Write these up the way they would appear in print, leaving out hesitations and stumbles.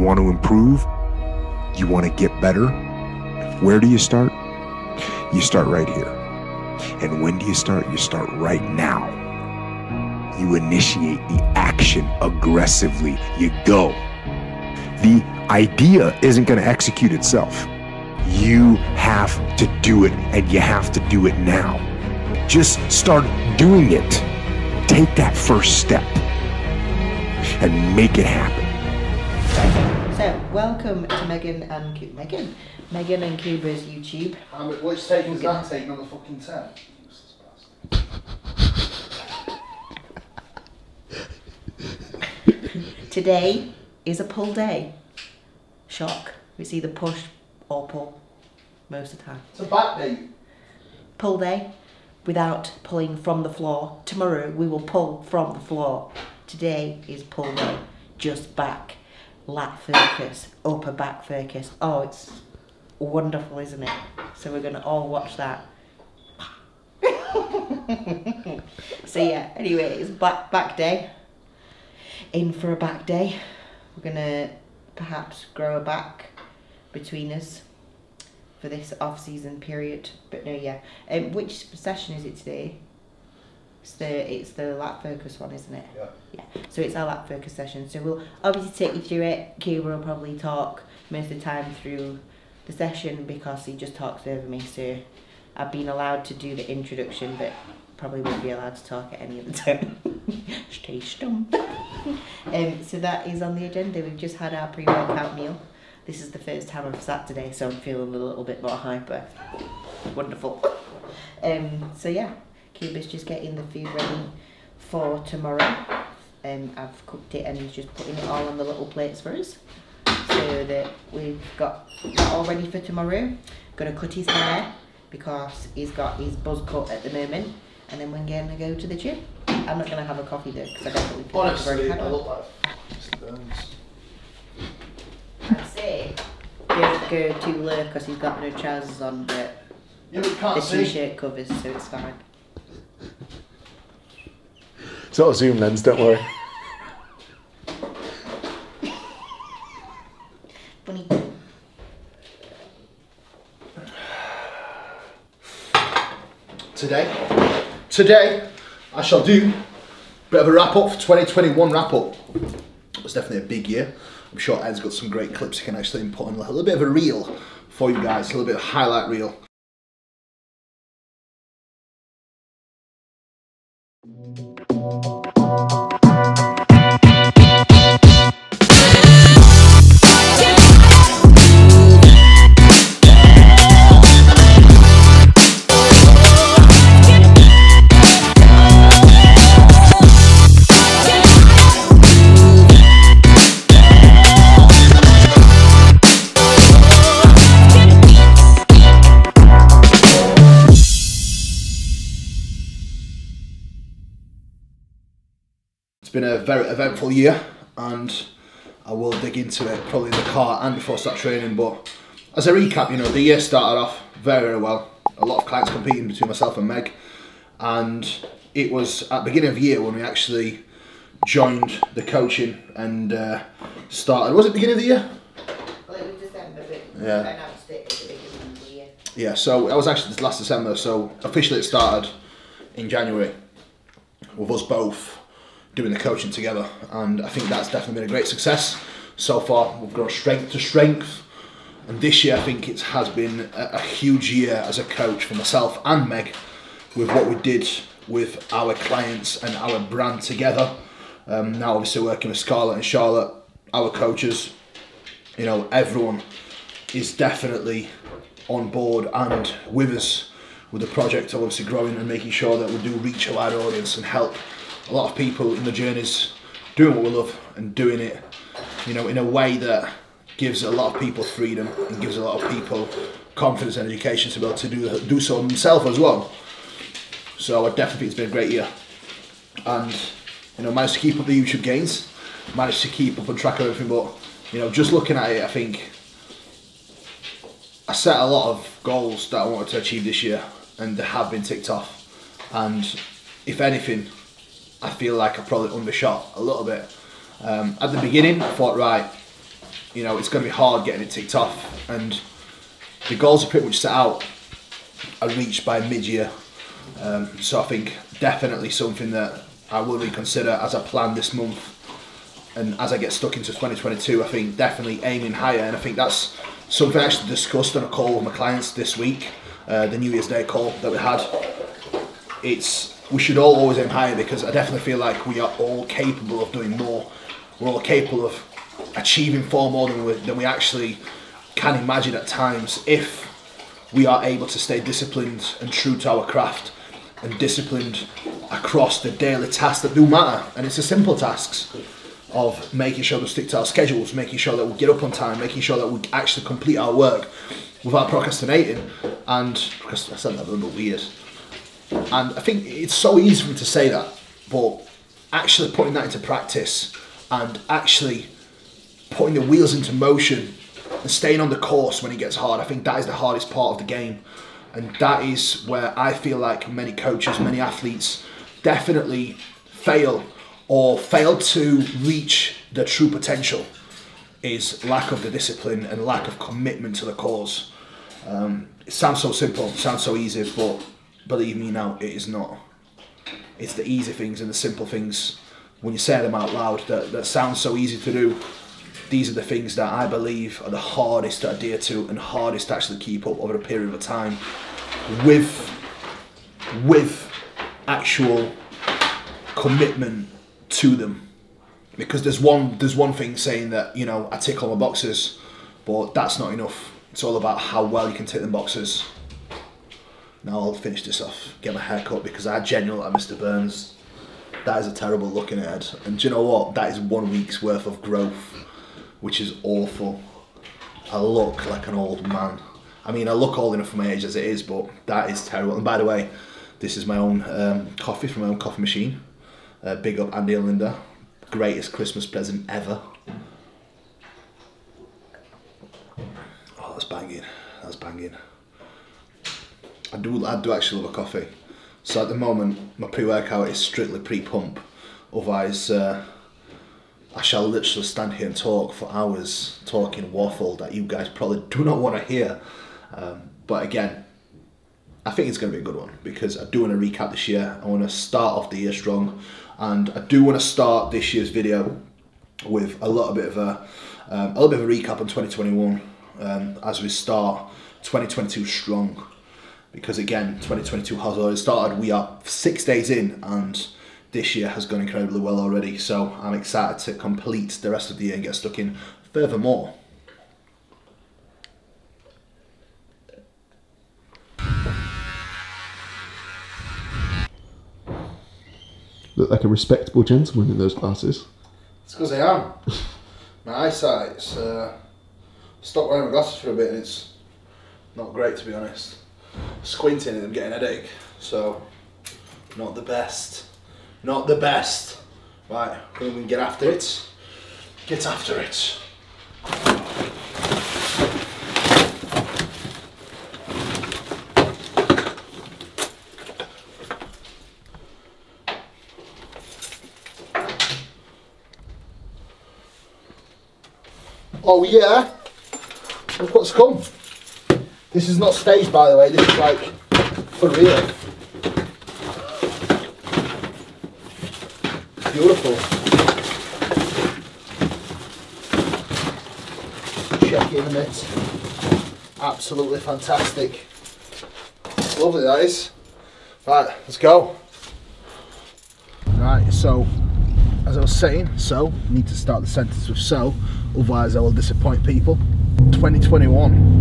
want to improve, you want to get better, where do you start? You start right here. And when do you start? You start right now. You initiate the action aggressively. You go. The idea isn't going to execute itself. You have to do it, and you have to do it now. Just start doing it. Take that first step and make it happen. So, welcome to Megan and Cuba's YouTube. Which taking is that taking on the fucking 10? Today is a pull day. Shock. It's either push or pull most of the time. It's a back day. Pull day without pulling from the floor. Tomorrow we will pull from the floor. Today is pull day. Just back. Lat focus. Upper back focus. Oh, it's wonderful, isn't it? So we're going to all watch that. So yeah, anyway, it's back day. In for a back day. We're going to perhaps grow a back between us for this off-season period. But no, yeah. Which session is it today? It's the lat focus one, isn't it? Yeah. Yeah. So it's our lat focus session. So we'll obviously take you through it. Cuba will probably talk most of the time through the session because he just talks over me. So I've been allowed to do the introduction, but probably won't be allowed to talk at any other time. Stay stumped. So that is on the agenda. We've just had our pre-workout meal. This is the first time I've sat today, so I'm feeling a little bit more hyper. Wonderful. So yeah, Cuba's just getting the food ready for tomorrow. I've cooked it and he's just putting it all on the little plates for us, so that we've got that all ready for tomorrow. Gonna cut his hair because he's got his buzz cut at the moment, and then we're gonna go to the gym. I'm not gonna have a coffee though because I definitely feel like I've already had one. I'd say don't go too low because he's got no trousers on, but Yeah, but can't the see. t-shirt covers, so it's fine. It's not a zoom lens, don't worry. Funny. Today, I shall do a bit of a wrap up for 2021 wrap up. It was definitely a big year. I'm sure Ed's got some great clips he can actually input in, a little bit of a reel for you guys, a little bit of highlight reel. It's been a very eventful year, and I will dig into it probably in the car and before I start training. But as a recap, you know, the year started off very, very well. A lot of clients competing between myself and Meg, and it was at the beginning of the year when we actually joined the coaching and started. Was it beginning of the year? Well, it was December, but Yeah. I announced it at the beginning of the year. Yeah, so that was actually last December. So officially it started in January with us both doing the coaching together, and I think that's definitely been a great success so far. We've grown strength to strength, and this year I think it has been a huge year as a coach for myself and Meg with what we did with our clients and our brand together. Now obviously working with Scarlett and Charlotte, our coaches, you know, everyone is definitely on board and with us with the project, obviously growing and making sure that we do reach a wider audience and help a lot of people in the journeys doing what we love and doing it, you know, in a way that gives a lot of people freedom and gives a lot of people confidence and education to be able to do so themselves as well. So I definitely think it's been a great year, and you know, managed to keep up the YouTube gains, managed to keep up on track of everything. But you know, just looking at it, I think I set a lot of goals that I wanted to achieve this year, and they have been ticked off. And if anything, I feel like I probably undershot a little bit. At the beginning, I thought, right, you know, it's going to be hard getting it ticked off. And the goals are pretty much set out are reached by mid-year. So I think definitely something that I will reconsider as I plan this month. And as I get stuck into 2022, I think definitely aiming higher. And I think that's something I actually discussed on a call with my clients this week, the New Year's Day call that we had. We should all always aim higher, because I definitely feel like we are all capable of doing more. We're all capable of achieving far more than we actually can imagine at times, if we are able to stay disciplined and true to our craft, and disciplined across the daily tasks that do matter. And it's the simple tasks of making sure we stick to our schedules, making sure that we get up on time, making sure that we actually complete our work without procrastinating. And I said that a little bit weird. And I think it's so easy for me to say that, but actually putting that into practice and actually putting the wheels into motion and staying on the course when it gets hard, I think that is the hardest part of the game. And that is where I feel like many coaches, many athletes definitely fail, or fail to reach their true potential, is lack of the discipline and lack of commitment to the cause. It sounds so simple, it sounds so easy, but believe me now, it is not. It's the easy things and the simple things, when you say them out loud, that sound so easy to do. These are the things that I believe are the hardest to adhere to and hardest to actually keep up over a period of time, with actual commitment to them. Because there's one thing saying that, you know, I tick all my boxes, but that's not enough. It's all about how well you can tick them boxes. Now I'll finish this off, get my hair cut, because I genuinely like Mr. Burns. That is a terrible looking head. And do you know what? That is 1 week's worth of growth, which is awful. I look like an old man. I mean, I look old enough for my age as it is, but that is terrible. And by the way, this is my own coffee from my own coffee machine. Big up Andy and Linda. Greatest Christmas present ever. Oh, that's banging. That's banging. I do actually love a coffee. So at the moment, my pre-workout is strictly pre-pump. Otherwise, I shall literally stand here and talk for hours, talking waffle that you guys probably do not want to hear. But again, I think it's going to be a good one, because I do want to recap this year. I want to start off the year strong, and I do want to start this year's video with a little bit of a recap on 2021 as we start 2022 strong. Because again, 2022 has already started. We are 6 days in, and this year has gone incredibly well already. So I'm excited to complete the rest of the year and get stuck in furthermore. Look like a respectable gentleman in those glasses. It's because I am. My eyesight's stopped wearing my glasses for a bit, and it's not great, to be honest. Squinting and I'm getting a headache, so not the best. Not the best. Right, we can get after it. Get after it. Oh yeah, look what's come. This is not staged, by the way, this is like for real. Beautiful. Check in a minute. Absolutely fantastic. Lovely that is. Right, let's go. Right, so as I was saying, I need to start the sentence with so, otherwise I will disappoint people. 2021.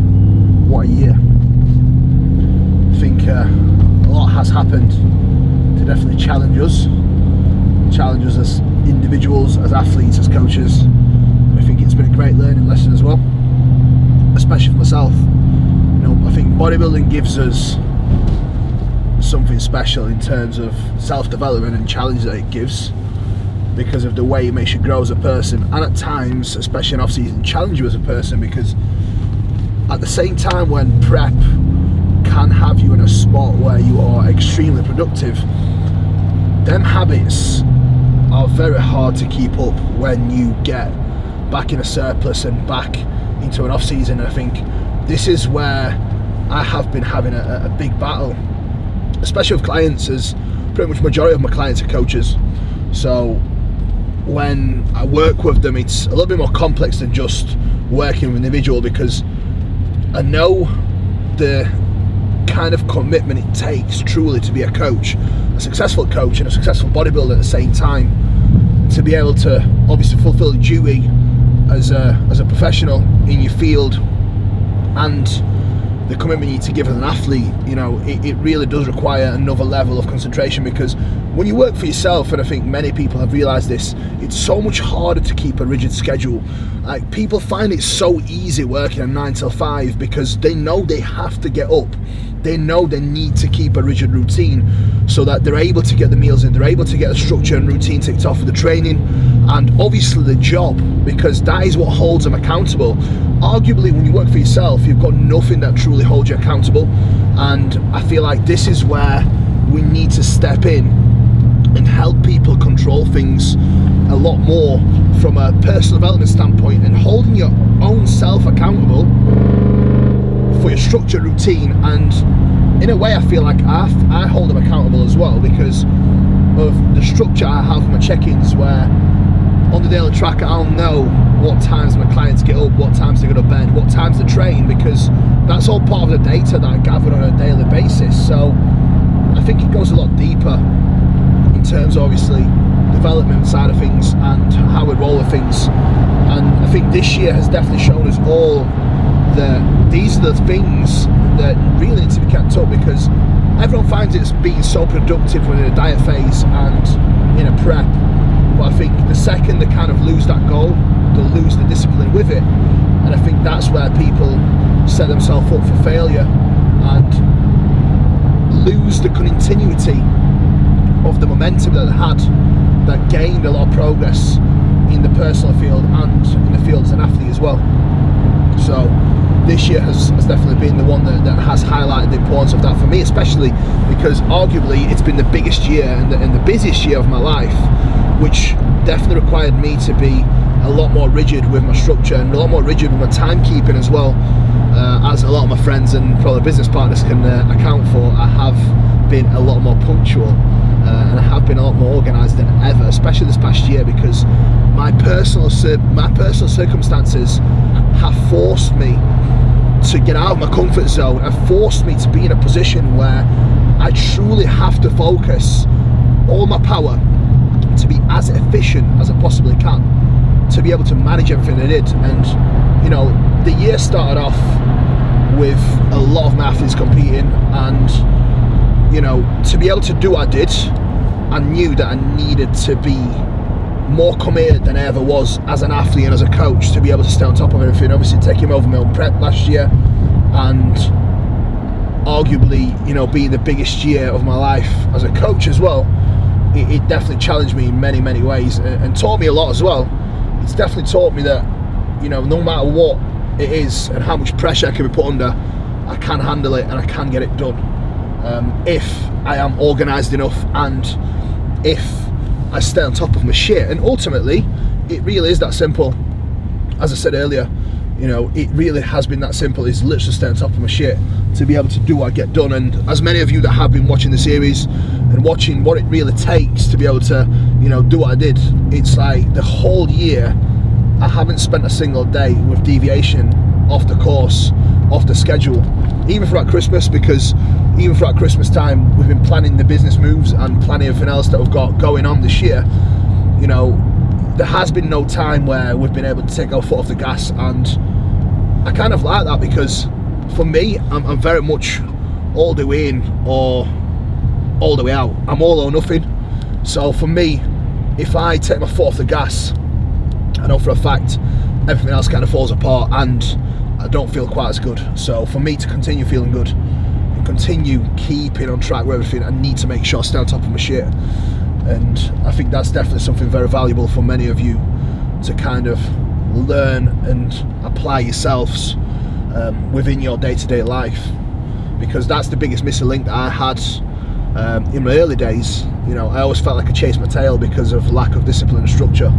What a year. I think a lot has happened to definitely challenge us as individuals, as athletes, as coaches. I think it's been a great learning lesson as well, especially for myself. You know, I think bodybuilding gives us something special in terms of self-development and challenge that it gives, because of the way it makes you grow as a person, and at times, especially in off-season, challenge you as a person, because at the same time when prep can have you in a spot where you are extremely productive, them habits are very hard to keep up when you get back in a surplus and back into an off season. And I think this is where I have been having a big battle, especially with clients, as pretty much majority of my clients are coaches. So when I work with them, it's a little bit more complex than just working with an individual, because I know the kind of commitment it takes truly to be a coach, a successful coach and a successful bodybuilder at the same time, to be able to obviously fulfill duty as a professional in your field, and the commitment you need to give as an athlete. You know, it really does require another level of concentration, because when you work for yourself, and I think many people have realised this, it's so much harder to keep a rigid schedule. Like, people find it so easy working a 9 till 5 because they know they have to get up. They know they need to keep a rigid routine so that they're able to get the meals in, they're able to get a structure and routine ticked off for the training, and obviously the job, because that is what holds them accountable. Arguably, when you work for yourself, you've got nothing that truly holds you accountable, and I feel like this is where we need to step in and help people control things a lot more from a personal development standpoint, and holding your own self accountable for your structure, routine. And in a way, I feel like I hold them accountable as well, because of the structure I have my check-ins, where on the daily tracker I'll know what times my clients get up, what times they go to bed, what times they train, because that's all part of the data that I gather on a daily basis. So I think it goes a lot deeper in terms of obviously development side of things and how we roll with things. And I think this year has definitely shown us all that these are the things that really need to be kept up, because everyone finds it's being so productive when in a diet phase and in a prep, but I think the second they kind of lose that goal, they'll lose the discipline with it. And I think that's where people set themselves up for failure and lose the continuity of the momentum that they had, that gained a lot of progress in the personal field and in the field as an athlete as well. So this year has definitely been the one that has highlighted the importance of that for me, especially because arguably it's been the biggest year and the busiest year of my life, which definitely required me to be a lot more rigid with my structure and a lot more rigid with my timekeeping as well. As a lot of my friends and probably business partners can account for, I have been a lot more punctual and I have been a lot more organised than ever, especially this past year, because my personal circumstances have forced me to get out of my comfort zone and forced me to be in a position where I truly have to focus all my power to be as efficient as I possibly can, to be able to manage everything I did. And you know, the year started off with a lot of my athletes competing, and you know, to be able to do what I did, I knew that I needed to be more committed than I ever was as an athlete and as a coach, to be able to stay on top of everything. Obviously taking over my own prep last year, and arguably, you know, being the biggest year of my life as a coach as well, it definitely challenged me in many ways and taught me a lot as well. It's definitely taught me that, you know, no matter what it is and how much pressure I can be put under, I can handle it and I can get it done, if I am organised enough and if I stay on top of my shit. And ultimately, it really is that simple. As I said earlier, you know, it really has been that simple. It's literally stay on top of my shit to be able to do what I get done. And as many of you that have been watching the series and watching what it really takes to be able to, you know, do what I did, it's like the whole year I haven't spent a single day with deviation off the course, off the schedule, even throughout Christmas, because even throughout Christmas time we've been planning the business moves and planning everything else that we've got going on this year. You know, there has been no time where we've been able to take our foot off the gas, and I kind of like that, because for me, I'm very much all the way in or all the way out. I'm all or nothing. So for me, if I take my foot off the gas, I know for a fact everything else kind of falls apart and I don't feel quite as good. So for me to continue feeling good and continue keeping on track with everything, I need to make sure I stay on top of my shit. And I think that's definitely something very valuable for many of you to kind of learn and apply yourselves within your day-to-day life, because that's the biggest missing link that I had in my early days. You know, I always felt like I chased my tail because of lack of discipline and structure.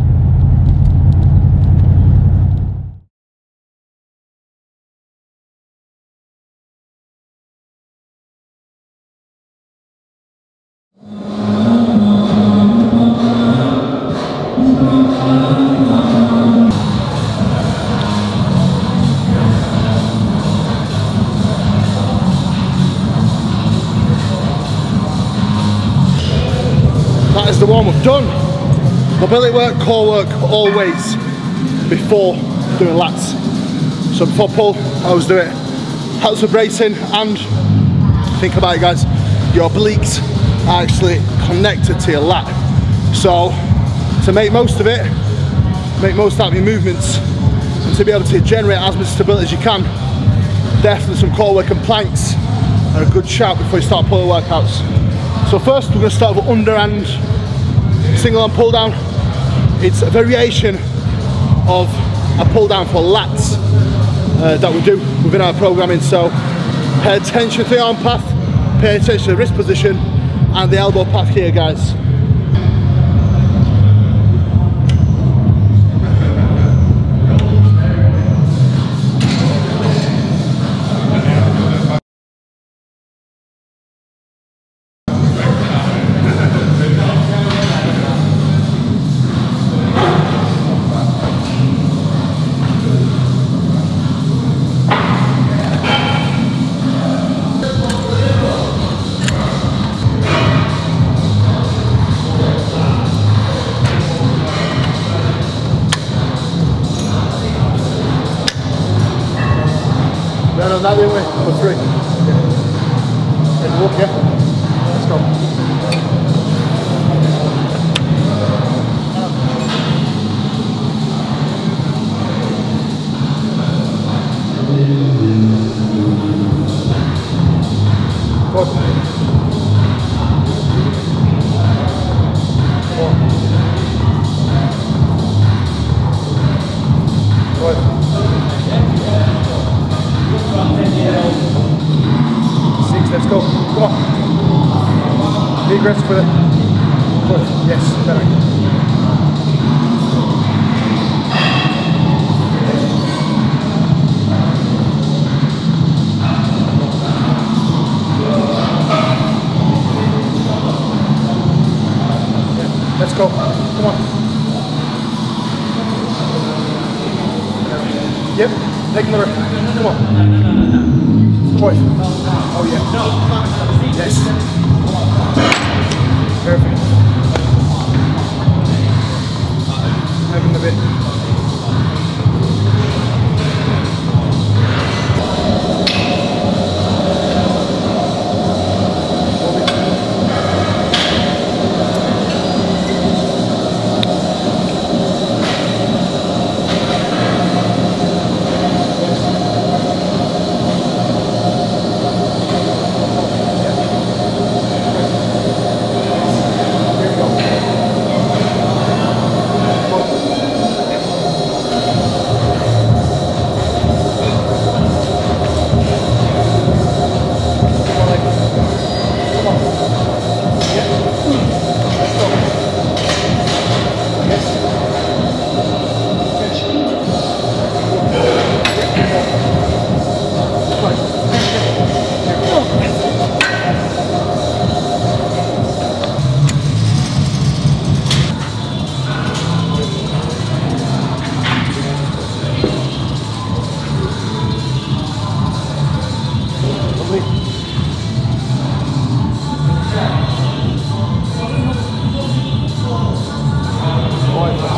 the warm-up done. Mobility work, core work, always before doing lats. So before pull, I always do it. Helps with bracing, and think about it guys, your obliques are actually connected to your lat. So to make most of it, make most out of your movements, and to be able to generate as much stability as you can, definitely some core work and planks are a good shout before you start pulling workouts. So first we're going to start with underhand single arm pull down. It's a variation of a pull down for lats that we do within our programming. So pay attention to the arm path, pay attention to the wrist position and the elbow path here guys. No, that the way, for 3. Yeah. Walk, yeah? Let's go. Let's go. Come on. Be aggressive with it. Good. Yes, better. Yeah. Let's go. Come on. Yep. Take another. Come on. Point. Oh yeah. Yes. Perfect. Having a bit.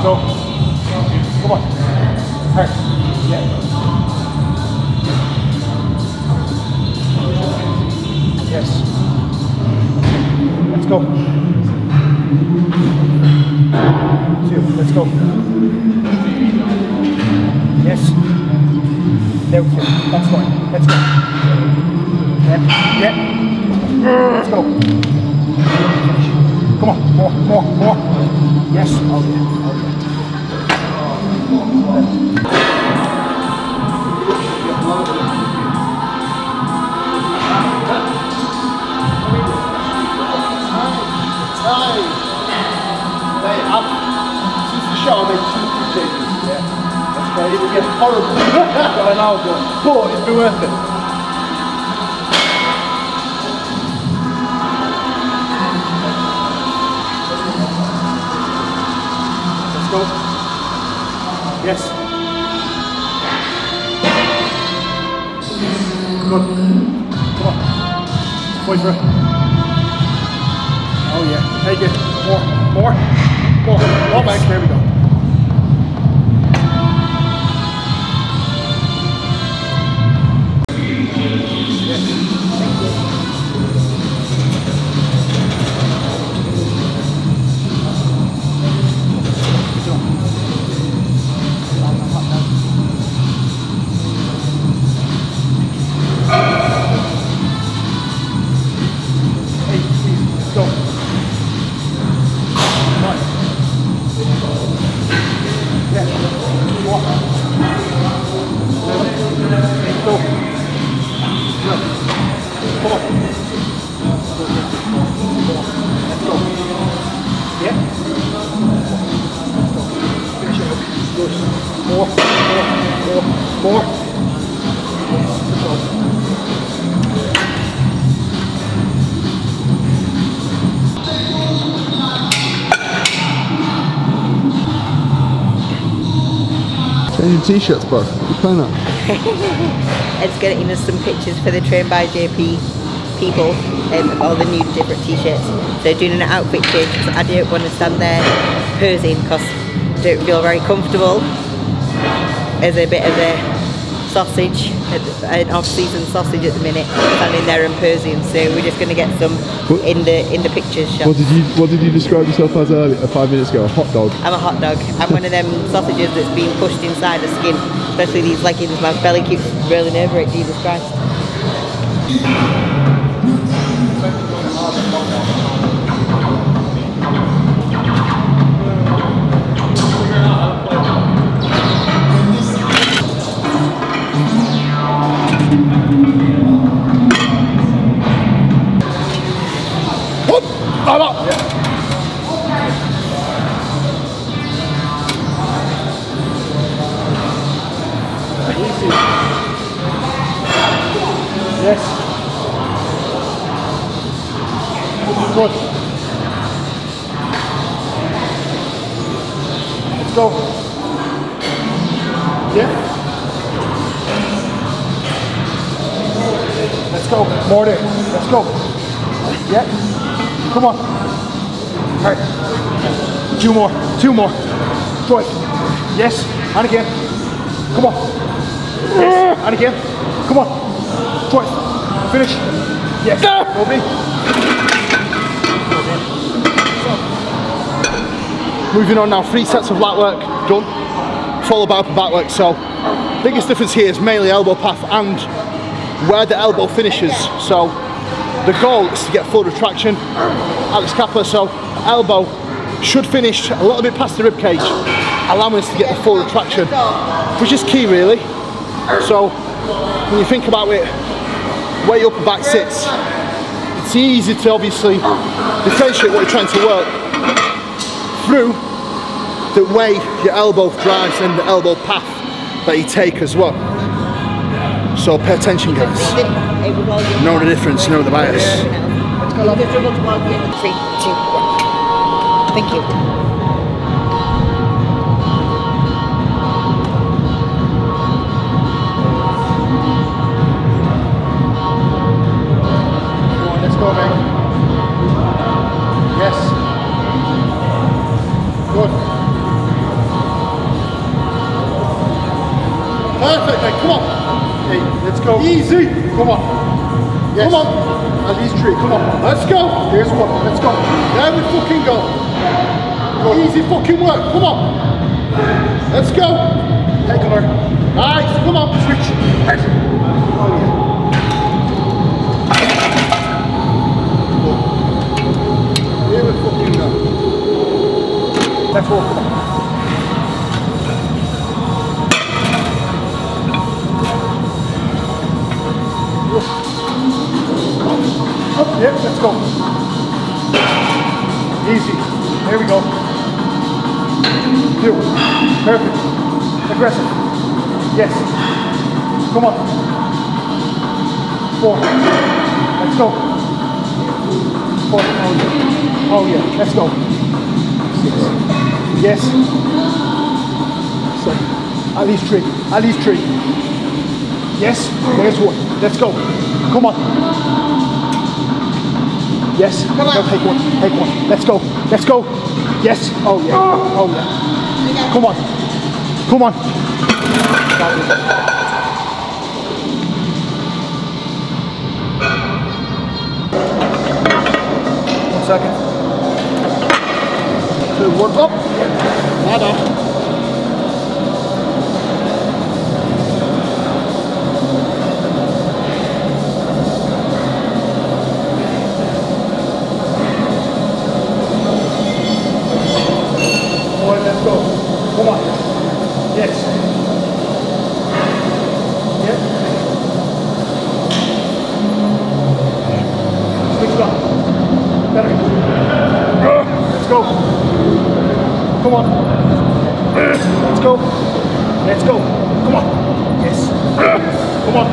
Go. Come on. Hey. Yeah. Yes. Let's go. Let's go. Yes. There we go. That's fine. Let's go. Yep. Yep. Let's go. Come on. More. Yes. Okay. Since the show I made 2 changes. Yeah. That's great. It was getting horrible. I know, but it's been worth it. Let's go. Yes. Good. Come on. Point for it. Oh Oh yeah, take it. More. More back, there we go. More. Changing t-shirts, bro. You playing that? Ed's getting us some pictures for the Train by JP people and all the new different t-shirts. So doing an outfit change because I don't want to stand there posing because I don't feel very comfortable as a bit of a sausage, an off-season sausage at the minute, standing there and posing. So we're just going to get some in the pictures shot. What did you describe yourself as earlier, 5 minutes ago? A hot dog? I'm a hot dog. I'm one of them sausages that's been pushed inside the skin, especially these leggings. My belly keeps rolling over it, Jesus Christ. Yes. Good. Let's go. Yeah. Let's go. More there. Let's go. Yeah. Come on. All right. Two more. Good. Yes. And again. Come on. Yes. And again. Come on. Twice. Finish. Yes. Moving. Moving on now. 3 sets of lat work done, followed by upper back work. So, biggest difference here is mainly elbow path and where the elbow finishes. So, the goal is to get full retraction at the scapula. So, elbow should finish a little bit past the rib cage, allowing us to get the full retraction, which is key really. So, when you think about it, where your upper back sits, it's easy to obviously differentiate what you're trying to work through the way your elbow drives and the elbow path that you take as well. So pay attention, guys. Know the difference, know the bias. 3, 2, 1. Thank you. Yes. Good. Perfect, mate. Come on. Hey, let's go. Easy. Come on. Yes. Come on. At least 3. Come on. Let's go. Here's 1. Let's go. There we fucking go. Good. Easy fucking work. Come on. Let's go. Hey, come on. Nice. Come on. Switch. Head. Oh, yeah. Here we fucking go. Let's walk. Come on. Up, yeah, let's go. Easy. There we go. 2. Perfect. Aggressive. Yes. Come on. 4. Let's go. 4. Oh yeah. Let's go. 6. Yes. 7. At least 3. At least 3. Yes. There's 1. Let's go. Come on. Yes. Come on. No, take one. Take one. Let's go. Let's go. Yes. Oh yeah. Oh yeah. Come on. Come on. 1 second. 2, 1, up. Ladder. Let's go. Come on. Yes. Yeah. Switch it up. Better. Let's go. Come on. Let's go. Let's go. Come on. Yes. Come on.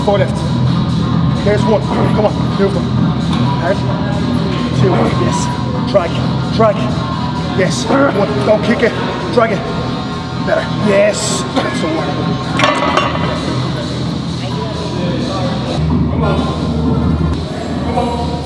Four left. There's one. Come on, move them. And 2. Yes. Drag. Drag. Yes. 1. Don't kick it. Drag it. Better. Yes. That's the one. Come on. Come on.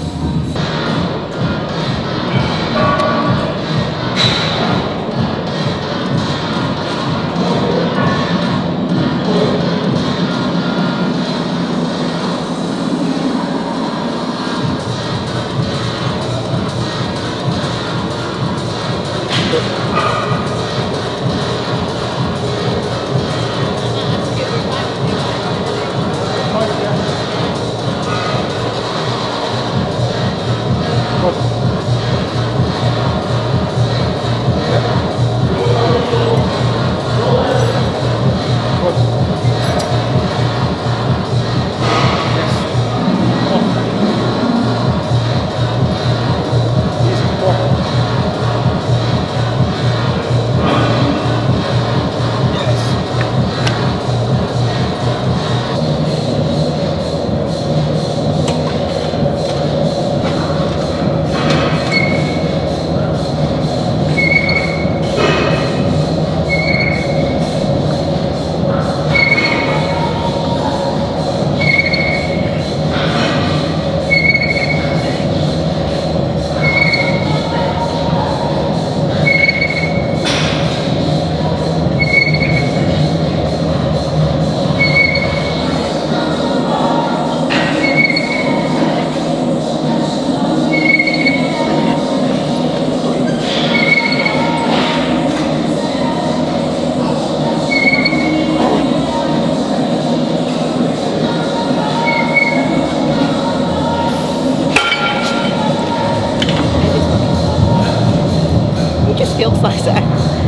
feels nicer.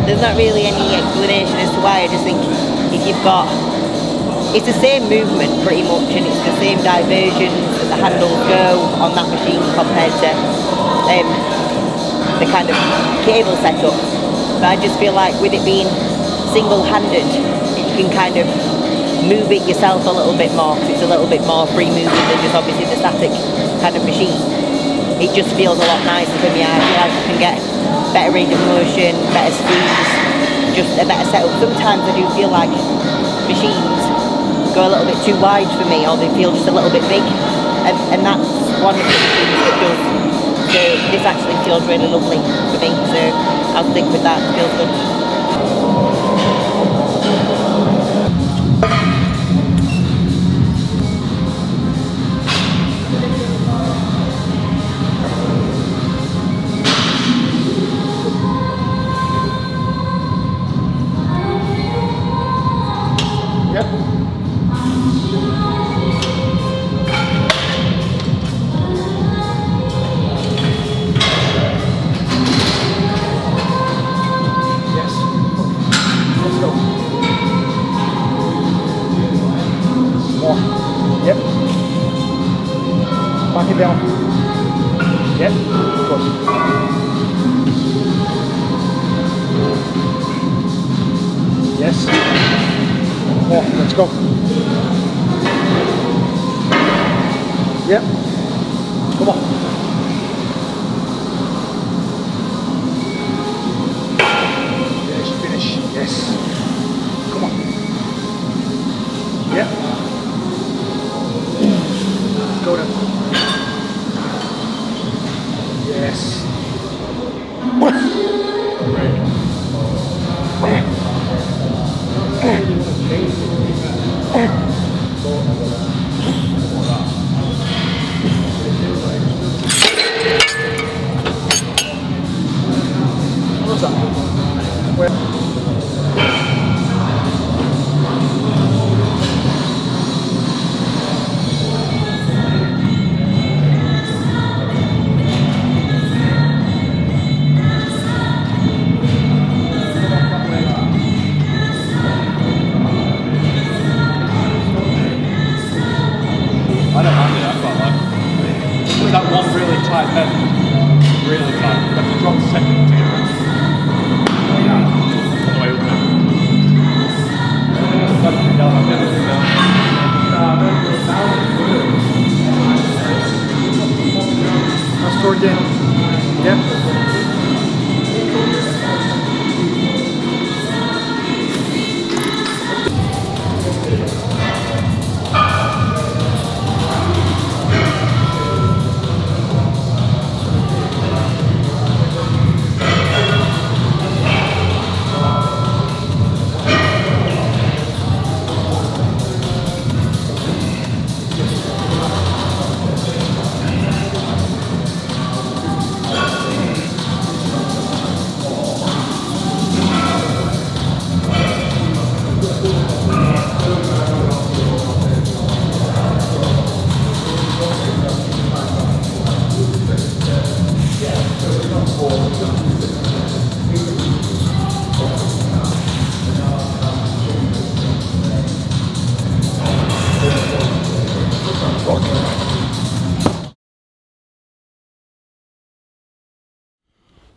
There's not really any explanation as to why. I just think if you've got, it's the same movement pretty much, and it's the same diversions that the handles go on that machine compared to the kind of cable setup. But I just feel like with it being single-handed, you can kind of move it yourself a little bit more, because it's a little bit more free moving than just obviously the static kind of machine. It just feels a lot nicer for me. I feel like I can get better range of motion, better speeds, just a better setup. Sometimes I do feel like machines go a little bit too wide for me, or they feel just a little bit big, and that's one of the things that does. So this actually feels really lovely for me, so I'll stick with that. It feels good. back it down. Yep, good. Yes. More, let's go. Yep. Come on. Yes, finish. Yes. Come on. Yep. Go down. Yes. What's that? Where? I don't mind it, I quite like it. With that one really tight bend, really tight, you have to drop the second to get it. All the way up there. That's for again. Yep.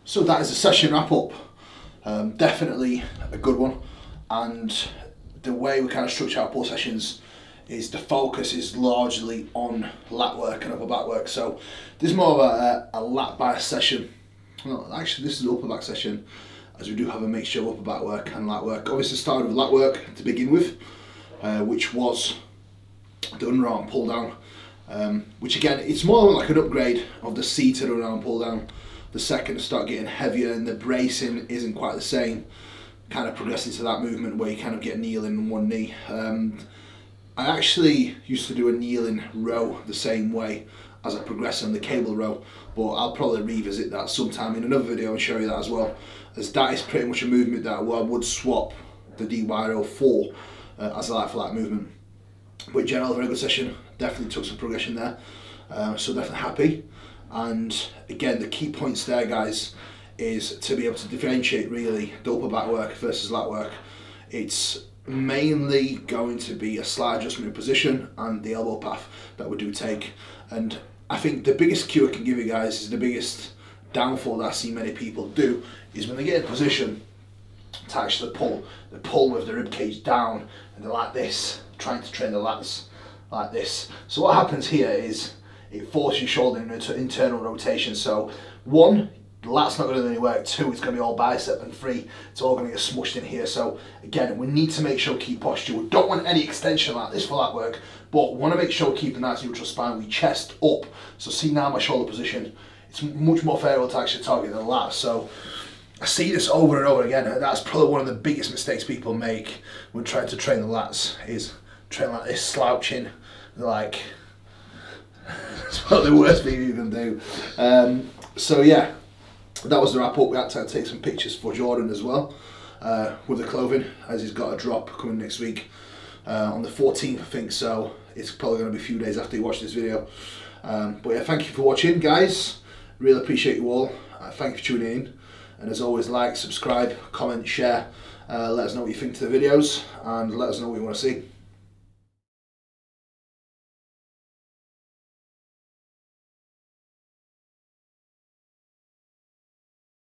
So that is a session wrap up. Definitely a good one, and the way we kind of structure our pull sessions is the focus is largely on lat work and upper back work. So this is more of a lat bias session. Well, actually this is an upper back session, as we do have a mixture of upper back work and lat work. Obviously started with lat work to begin with, which was the underarm pull down, which again, it's more like an upgrade of the seated underarm pull down. The second to start getting heavier and the bracing isn't quite the same, kind of progressing to that movement where you kind of get kneeling on one knee. I actually used to do a kneeling row the same way as I progress on the cable row, but I'll probably revisit that sometime in another video and show you that as well, as that is pretty much a movement that I would swap the DY row for as a lat for lat movement. But in general, a very good session, definitely took some progression there, so definitely happy. And again, the key points there, guys, is to be able to differentiate really the upper back work versus lat work. It's mainly going to be a slight adjustment in position and the elbow path that we do take. And I think the biggest cue I can give you guys is the biggest downfall that I see many people do is when they get in position to actually pull. They pull with the rib cage down and they're like this, trying to train the lats like this. So what happens here is it forces your shoulder into internal rotation. So one, the lat's not going to do any work. Two, it's going to be all bicep. And three, it's all going to get smushed in here. So again, we need to make sure we keep posture. We don't want any extension like this for lat work, but we want to make sure we keep a nice neutral spine with chest up. So see now my shoulder position, it's much more favorable to actually target the lat. So I see this over and over again. That's probably one of the biggest mistakes people make when trying to train the lats, is train like this, slouching. They're like, it's probably the worst thing you can do. So yeah, that was the wrap up. We had to take some pictures for Jordan as well, with the clothing, as he's got a drop coming next week on the 14th, I think. So it's probably going to be a few days after you watch this video. But yeah, thank you for watching, guys. Really appreciate you all. Thank you for tuning in. And as always, like, subscribe, comment, share. Let us know what you think to the videos, and let us know what you want to see.